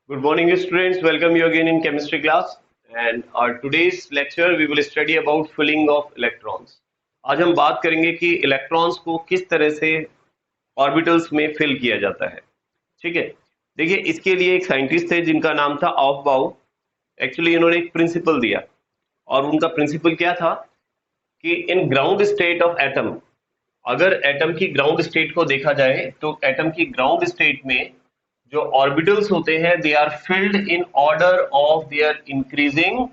Good morning, students. Welcome you again in chemistry class. And our today's lecture we will study about filling of electrons. आज हम बात करेंगे कि electrons को किस तरह से ऑर्बिटल्स में फिल किया जाता है. ठीक है. देखिए, इसके लिए एक साइंटिस्ट थे जिनका नाम था ऑफबाउ. एक्चुअली इन्होंने एक प्रिंसिपल दिया और उनका प्रिंसिपल क्या था कि in ground state of atom, अगर एटम की ग्राउंड स्टेट को देखा जाए तो एटम की ग्राउंड स्टेट में जो ऑर्बिटल्स होते हैं they are filled in order of their increasing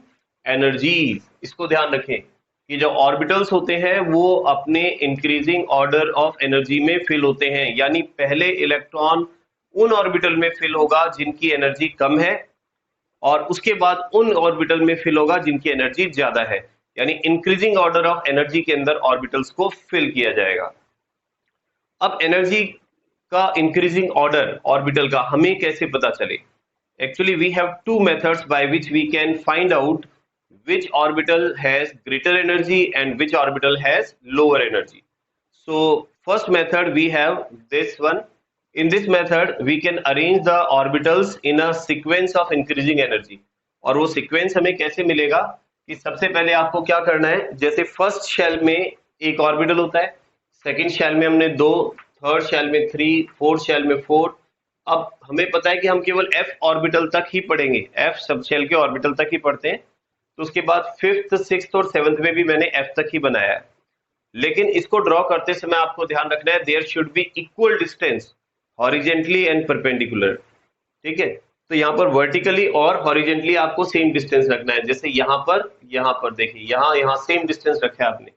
energies. इसको ध्यान रखें कि जो ऑर्बिटल्स होते हैं वो अपने इंक्रीजिंग ऑर्डर ऑफ एनर्जी में फिल होते हैं. यानी पहले इलेक्ट्रॉन उन ऑर्बिटल में फिल होगा जिनकी एनर्जी कम है और उसके बाद उन ऑर्बिटल में फिल होगा जिनकी एनर्जी ज्यादा है. यानी इंक्रीजिंग ऑर्डर ऑफ एनर्जी के अंदर ऑर्बिटल्स को फिल किया जाएगा. अब एनर्जी का इंक्रीजिंग ऑर्डर ऑर्बिटल का हमें कैसे पता चले? Actually we have two methods by which we can find out which orbital has greater energy and which orbital has lower energy. So first method we have this one. In this method we can arrange the orbitals in a sequence of increasing energy. और वो sequence हमें कैसे मिलेगा कि सबसे पहले आपको क्या करना है, जैसे फर्स्ट शेल में एक ऑर्बिटल होता है, सेकंड शेल में हमने 2, थर्ड शेल में 3, फोर्थ शेल में 4. अब हमें पता है कि हम केवल f ऑर्बिटल तक ही पढ़ेंगे, f सब शेल के ऑर्बिटल तक ही पढ़ते हैं. तो उसके बाद फिफ्थ, सिक्स्थ और सेवंथ में भी मैंने f तक ही बनाया है. लेकिन इसको ड्रॉ करते समय आपको ध्यान रखना है there should be equal distance horizontally and perpendicular. ठीक है. तो यहाँ पर वर्टिकली और हॉरिजेंटली आपको सेम डिस्टेंस रखना है. जैसे यहाँ पर देखिए, यहाँ सेम डिस्टेंस रखा है आपने.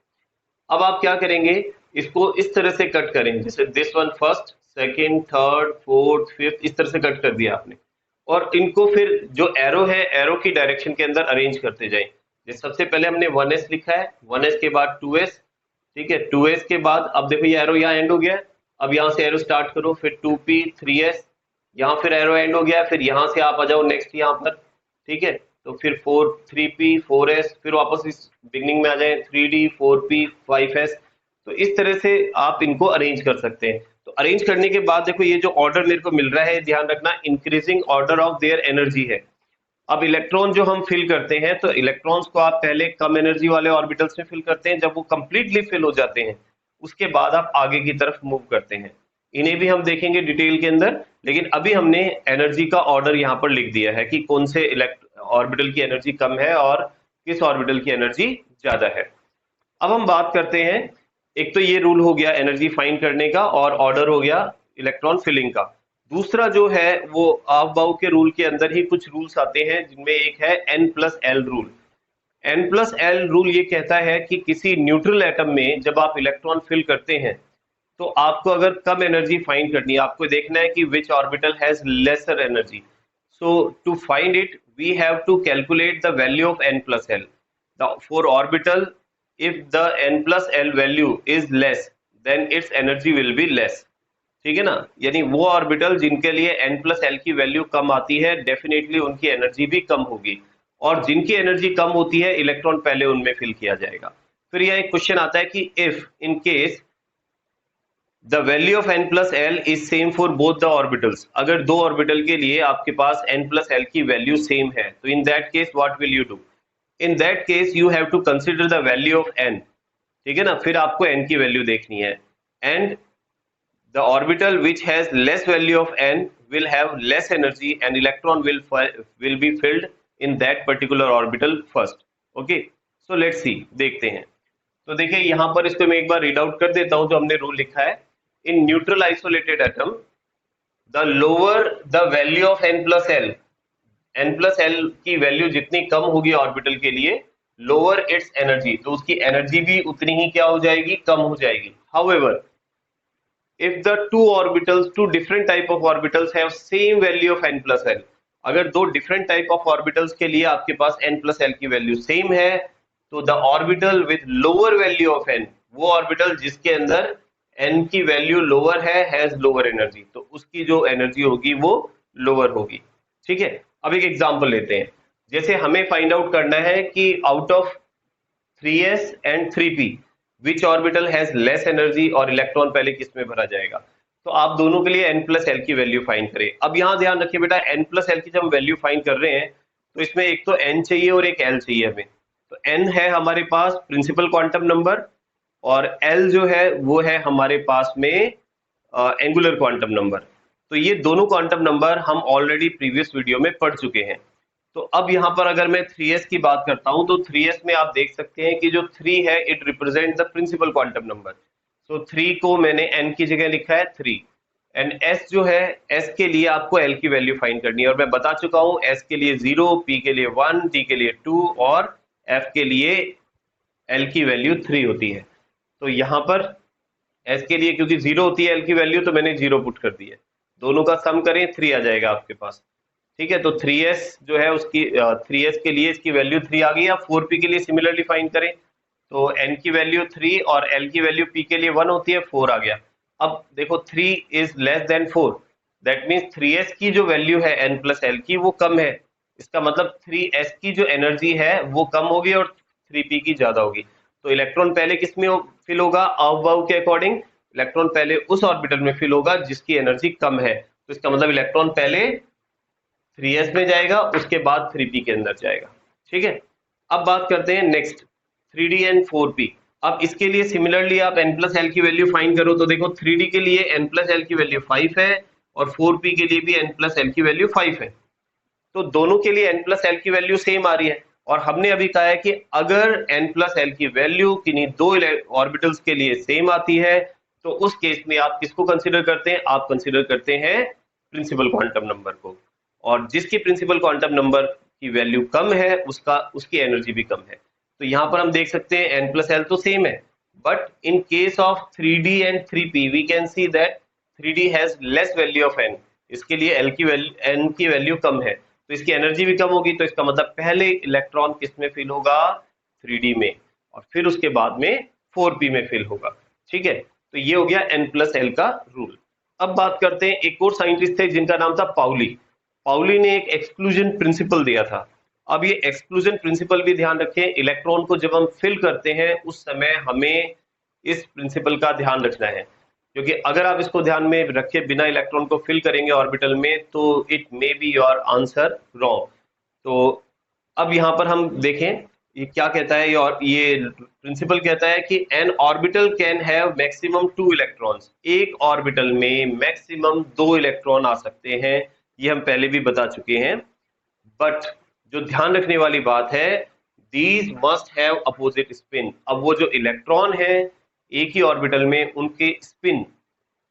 अब आप क्या करेंगे, इसको इस तरह से कट करेंगे, जैसे this one first, second, third, fourth, fifth, इस तरह से कट कर दिया आपने. और इनको फिर जो एरो है, एरो की डायरेक्शन के अंदर अरेंज करते जाएं. जैसे सबसे पहले हमने 1s लिखा है, 1s के बाद 2s. ठीक है. 2s के बाद अब देखो ये एरो यहाँ एंड हो गया. अब यहाँ से एरो स्टार्ट करो, फिर 2p, 3s, यहाँ फिर एरो एंड हो गया. फिर यहाँ से आप आ जाओ नेक्स्ट यहाँ पर. ठीक है. तो फिर 3p, 4s, फिर वापस इस बिगनिंग में आ जाए 3d, 4p, 5s. तो इस तरह से आप इनको अरेंज कर सकते हैं. तो अरेंज करने के बाद देखो ये जो ऑर्डर मेरे को मिल रहा है, ध्यान रखना increasing order of their energy है. अब इलेक्ट्रॉन जो हम फिल करते हैं तो इलेक्ट्रॉन्स को आप पहले कम एनर्जी वाले ऑर्बिटल्स में फिल करते हैं. जब वो कंप्लीटली फिल हो जाते हैं उसके बाद आप आगे की तरफ मूव करते हैं. इन्हें भी हम देखेंगे डिटेल के अंदर, लेकिन अभी हमने एनर्जी का ऑर्डर यहाँ पर लिख दिया है कि कौन से ऑर्बिटल की एनर्जी कम है और किस ऑर्बिटल की एनर्जी ज्यादा है. अब हम बात करते हैं, एक तो ये रूल हो गया एनर्जी फाइंड करने का और ऑर्डर हो गया इलेक्ट्रॉन फिलिंग का. दूसरा जो है वो ऑफबाउ के रूल के अंदर ही कुछ रूल्स आते हैं, जिनमें एक है N+L रूल. N+L रूल ये कहता है कि किसी न्यूट्रल एटम में जब आप इलेक्ट्रॉन फिल करते हैं तो आपको अगर कम एनर्जी फाइंड करनी है, आपको देखना है कि which orbital has lesser energy. So to find it we have to calculate the value of N+L. For orbital, if the N+L value is less then its energy will be less. ठीक है ना. यानी वो orbital जिनके लिए N+L की वैल्यू कम आती है डेफिनेटली उनकी एनर्जी भी कम होगी, और जिनकी एनर्जी कम होती है इलेक्ट्रॉन पहले उनमें फिल किया जाएगा. फिर यह एक क्वेश्चन आता है कि if in case the value of N+L is same for both the orbitals, अगर दो ऑर्बिटल के लिए आपके पास N+L की वैल्यू सेम है तो in that case what will you do? In that case you have to consider the value of n. ठीक है ना. फिर आपको n की वैल्यू देखनी है, and the orbital which has less value of n will have less energy and electron will be filled in that particular orbital first. Okay, so let's see, देखते हैं. तो देखिए यहाँ पर इसको मैं एक बार रीड आउट कर देता हूँ जो हमने रूल लिखा है. In neutral isolated atom the lower the value of N+L, N+L की वैल्यू जितनी कम होगी ऑर्बिटल के लिए, लोअर इट्स एनर्जी, तो उसकी एनर्जी भी उतनी ही क्या हो जाएगी, कम हो जाएगी. However if the two different type of orbitals have same value of N+L, अगर दो डिफरेंट टाइप ऑफ ऑर्बिटल्स के लिए आपके पास N+L की वैल्यू सेम है तो the orbital with lower value of n, वो ऑर्बिटल जिसके अंदर n की वैल्यू लोअर है, हैज लोअर एनर्जी, तो उसकी जो एनर्जी होगी वो लोअर होगी. ठीक है. अब एक एग्जांपल लेते हैं. जैसे हमें फाइंड आउट करना है कि out of 3s and 3p which orbital has less energy और इलेक्ट्रॉन पहले किस में भरा जाएगा. तो आप दोनों के लिए n प्लस एल की वैल्यू फाइंड करें। अब यहाँ ध्यान रखिए बेटा, n प्लस एल की जब हम वैल्यू फाइंड कर रहे हैं तो इसमें एक तो n चाहिए और एक l चाहिए हमें। तो n है हमारे पास प्रिंसिपल क्वांटम नंबर और l जो है वो है हमारे पास में एंगुलर क्वांटम नंबर। तो ये दोनों क्वांटम नंबर हम ऑलरेडी प्रीवियस वीडियो में पढ़ चुके हैं। तो अब यहाँ पर अगर मैं 3s की बात करता हूँ तो 3s में आप देख सकते हैं कि जो 3 है it represent the principal quantum number. तो 3 को मैंने n की जगह लिखा है 3 एंड s जो है, s के लिए आपको l की वैल्यू फाइंड करनी है और मैं बता चुका हूँ s के लिए 0, p के लिए 1, t के लिए 2 और f के लिए l की वैल्यू 3 होती है। तो यहाँ पर s के लिए क्योंकि 0 होती है l की वैल्यू तो मैंने 0 पुट कर दी है। दोनों का सम करें 3 आ जाएगा आपके पास। ठीक है, तो 3s जो है उसकी 3s के लिए इसकी वैल्यू 3 आ गई। अब 4p के लिए सिमिलरली फाइंड करें तो n की वैल्यू 3 और l की वैल्यू p के लिए 1 होती है, 4 आ गया। अब देखो 3 is less than 4, that means 3s की जो वैल्यू है n प्लस l की वो कम है। इसका मतलब 3s की जो एनर्जी है वो कम होगी और 3p की ज्यादा होगी। तो इलेक्ट्रॉन पहले किस में फिल होगा? अबव के अकॉर्डिंग इलेक्ट्रॉन पहले उस ऑर्बिटल में फिल होगा जिसकी एनर्जी कम है। तो इसका मतलब इलेक्ट्रॉन पहले 3s में जाएगा, उसके बाद 3p के अंदर जाएगा। ठीक है, अब बात करते हैं नेक्स्ट 3d एंड 4p। अब इसके लिए सिमिलरली आप n प्लस एल की वैल्यू फाइंड करो तो देखो 3d के लिए n प्लस एल की वैल्यू 5 है और 4p के लिए भी n प्लस एल की वैल्यू 5 है। तो दोनों के लिए n प्लस एल की वैल्यू सेम आ रही है और हमने अभी कहा है कि अगर n प्लस एल की वैल्यू किन्हीं दो ऑर्बिटल्स के लिए सेम आती है तो उस केस में आप किसको कंसिडर करते हैं? आप कंसिडर करते हैं प्रिंसिपल क्वांटम नंबर को, और जिसकी प्रिंसिपल क्वांटम नंबर की वैल्यू कम है उसकी एनर्जी भी कम है। तो यहाँ पर हम देख सकते हैं n प्लस एल तो सेम है, but in case of 3d and 3p we can see that 3d has less value of n। इसके लिए l की वैल्यू n की वैल्यू कम है तो इसकी एनर्जी भी कम होगी। तो इसका मतलब पहले इलेक्ट्रॉन किस में फिल होगा? 3d में, और फिर उसके बाद में 4p में फिल होगा। ठीक है, तो ये हो गया n प्लस एल का रूल। अब बात करते हैं, एक और साइंटिस्ट थे जिनका नाम था पाउली। पाउली ने एक एक्सक्लूजन प्रिंसिपल दिया था। अब ये एक्सक्लूजन प्रिंसिपल भी ध्यान रखें, इलेक्ट्रॉन को जब हम फिल करते हैं उस समय हमें इस प्रिंसिपल का ध्यान रखना है, क्योंकि अगर आप इसको ध्यान में रखे बिना इलेक्ट्रॉन को फिल करेंगे ऑर्बिटल में तो it may be your answer wrong. तो अब यहाँ पर हम देखें ये क्या कहता है, और ये प्रिंसिपल कहता है कि N orbital can have maximum 2 electrons. एक ऑर्बिटल में मैक्सिमम 2 इलेक्ट्रॉन आ सकते हैं, ये हम पहले भी बता चुके हैं। बट जो ध्यान रखने वाली बात है, these must have opposite spin. अब वो जो इलेक्ट्रॉन है एक ही ऑर्बिटल में, उनके स्पिन,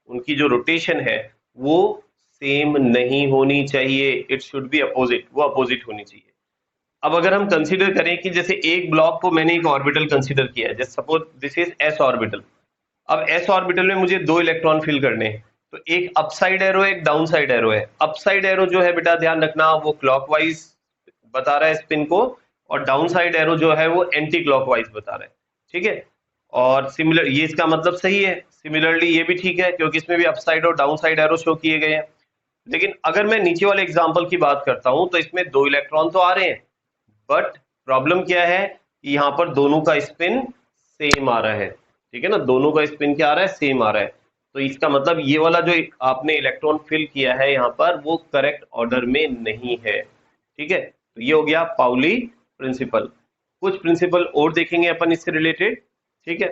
उनकी जो रोटेशन है वो सेम नहीं होनी चाहिए। इट शुड बी अपोजिट, वो अपोजिट होनी चाहिए। अब अगर हम कंसीडर करें कि जैसे एक ब्लॉक को मैंने एक ऑर्बिटल कंसीडर किया है, जैसे suppose this is S orbital. अब एस ऑर्बिटल में मुझे 2 इलेक्ट्रॉन फिल करने हैं, तो एक अपसाइड एरो है, एक डाउन साइड एरो है। अपसाइड एरो जो है बेटा ध्यान रखना वो क्लॉकवाइज बता रहा है स्पिन को, और डाउन साइड एरो जो है वो एंटी क्लॉकवाइज बता रहा है। ठीक है, और सिमिलर ये इसका मतलब सही है। सिमिलरली ये भी ठीक है क्योंकि इसमें भी अपसाइड और डाउन साइड एरो शो किए गए हैं। लेकिन अगर मैं नीचे वाले एग्जाम्पल की बात करता हूं तो इसमें 2 इलेक्ट्रॉन तो आ रहे हैं, बट प्रॉब्लम क्या है कि यहाँ पर दोनों का स्पिन सेम आ रहा है। ठीक है ना, दोनों का स्पिन क्या आ रहा है? सेम आ रहा है। तो इसका मतलब ये वाला जो आपने इलेक्ट्रॉन फिल किया है यहाँ पर वो करेक्ट ऑर्डर में नहीं है। ठीक है, तो ये हो गया पाउली प्रिंसिपल। कुछ प्रिंसिपल और देखेंगे अपन इससे रिलेटेड। ठीक है,